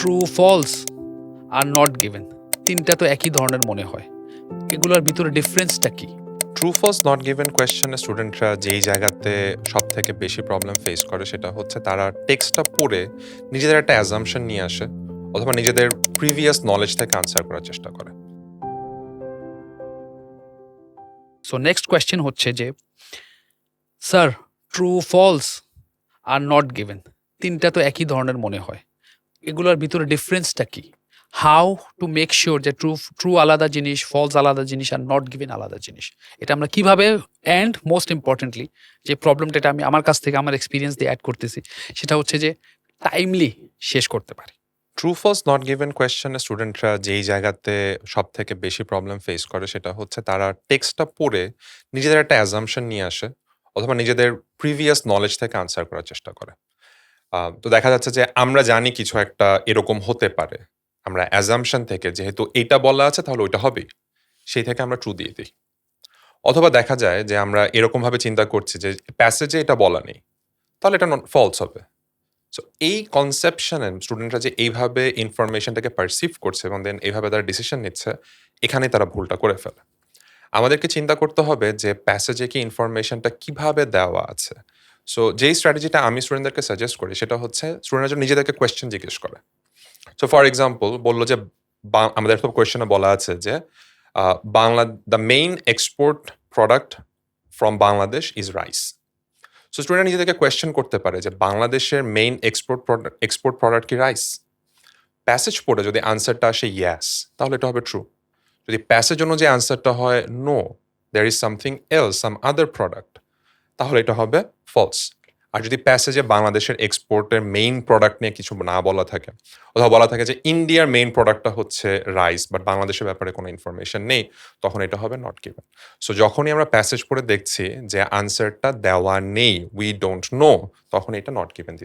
True, false আর not given, তিনটা তো একই ধরনের মনে হয়। এগুলোর ভিতরে ডিফারেন্সটা কি? ট্রু ফলস নট গিভেন কোয়েশ্চেনে স্টুডেন্টরা যেই জায়গাতে সব থেকে বেশি প্রবলেম ফেস করে সেটা হচ্ছে তারা টেক্সটটা পড়ে নিজেদের একটা অ্যাজাম্পশন নিয়ে আসে অথবা নিজেদের প্রিভিয়াস নলেজ থেকে আনসার করার চেষ্টা করে। সো নেক্সট কোয়েশ্চেন হচ্ছে যে, স্যার, ট্রু, ফলস আর নট গিভেন, তিনটা তো একই ধরনের মনে হয়। এগুলোর ভিতরে ডিফারেন্সটা কি? হাউ টু মেক শিওর যে ট্রু ট্রু আলাদা জিনিস, ফলস আলাদা জিনিস আর নট গিভেন আলাদা জিনিস, এটা আমরা কিভাবে, অ্যান্ড মোস্ট ইম্পর্টেন্টলি যে প্রবলেমটা, এটা আমি আমার কাছ থেকে আমার এক্সপিরিয়েন্স দিয়ে অ্যাড করতেছি, সেটা হচ্ছে যে টাইমলি শেষ করতে পারি। ট্রু ফলস নট গিভেন কোয়েশ্চেনে স্টুডেন্টরা যেই জায়গাতে সব থেকে বেশি প্রবলেম ফেস করে সেটা হচ্ছে তারা টেক্সটটা পড়ে নিজেদের একটা অ্যাজাম্পশন নিয়ে আসে অথবা নিজেদের প্রিভিয়াস নলেজ থেকে আনসার করার চেষ্টা করে। তো দেখা যাচ্ছে যে আমরা জানি কিছু একটা এরকম হতে পারে। আমরা অ্যাজাম্পশন থেকে যেহেতু এইটা বলা আছে তাহলে ওইটা হবেই। সেই থেকে আমরা ট্রু দিয়ে দিই। অথবা দেখা যায় যে আমরা এরকমভাবে চিন্তা করছি যে প্যাসেজে এটা বলা নেই। তাহলে এটা ফলস হবে। সো এই কনসেপশনে স্টুডেন্টরা যে এইভাবে ইনফরমেশনটাকে পারসিভ করছে এবং দেন এইভাবে তারা ডিসিশন নিচ্ছে, এখানেই তারা ভুলটা করে ফেলে। আমাদেরকে চিন্তা করতে হবে যে প্যাসেজে কি ইনফরমেশনটা কিভাবে দেওয়া আছে। সো যেই স্ট্র্যাটেজিটা আমি স্টুডেন্টদেরকে সাজেস্ট করি সেটা হচ্ছে স্টুডেন্টরা যেন নিজেদেরকে কোয়েশ্চেন জিজ্ঞেস করে। সো ফর এক্সাম্পল বলল যে আমাদের তো কোয়েশ্চেনে বলা আছে যে Bangla the main export product from Bangladesh is rice. So student নিজেদেরকে কোয়েশ্চেন করতে পারে যে বাংলাদেশের মেইন এক্সপোর্ট প্রোডাক্ট কি রাইস? প্যাসেজ পড়ে যদি আনসারটা আসে ইয়াস, তাহলে এটা হবে ট্রু। যদি প্যাসেজ অনুযায়ী আনসারটা হয় no, there is something else, some other product, তাহলে এটা হবে ফলস। আর যদি প্যাসেজে বাংলাদেশের এক্সপোর্টের মেইন প্রোডাক্ট নিয়ে কিছু না বলা থাকে অথবা বলা থাকে যে ইন্ডিয়ার মেইন প্রোডাক্টটা হচ্ছে রাইস বাট বাংলাদেশের ব্যাপারে কোনো ইনফরমেশন নেই, তখন এটা হবে নট গিভেন। সো যখনই আমরা প্যাসেজ পড়ে দেখছি যে আনসারটা দেওয়া নেই, উই ডোন্ট নো, তখন এটা নট গিভেন দিতে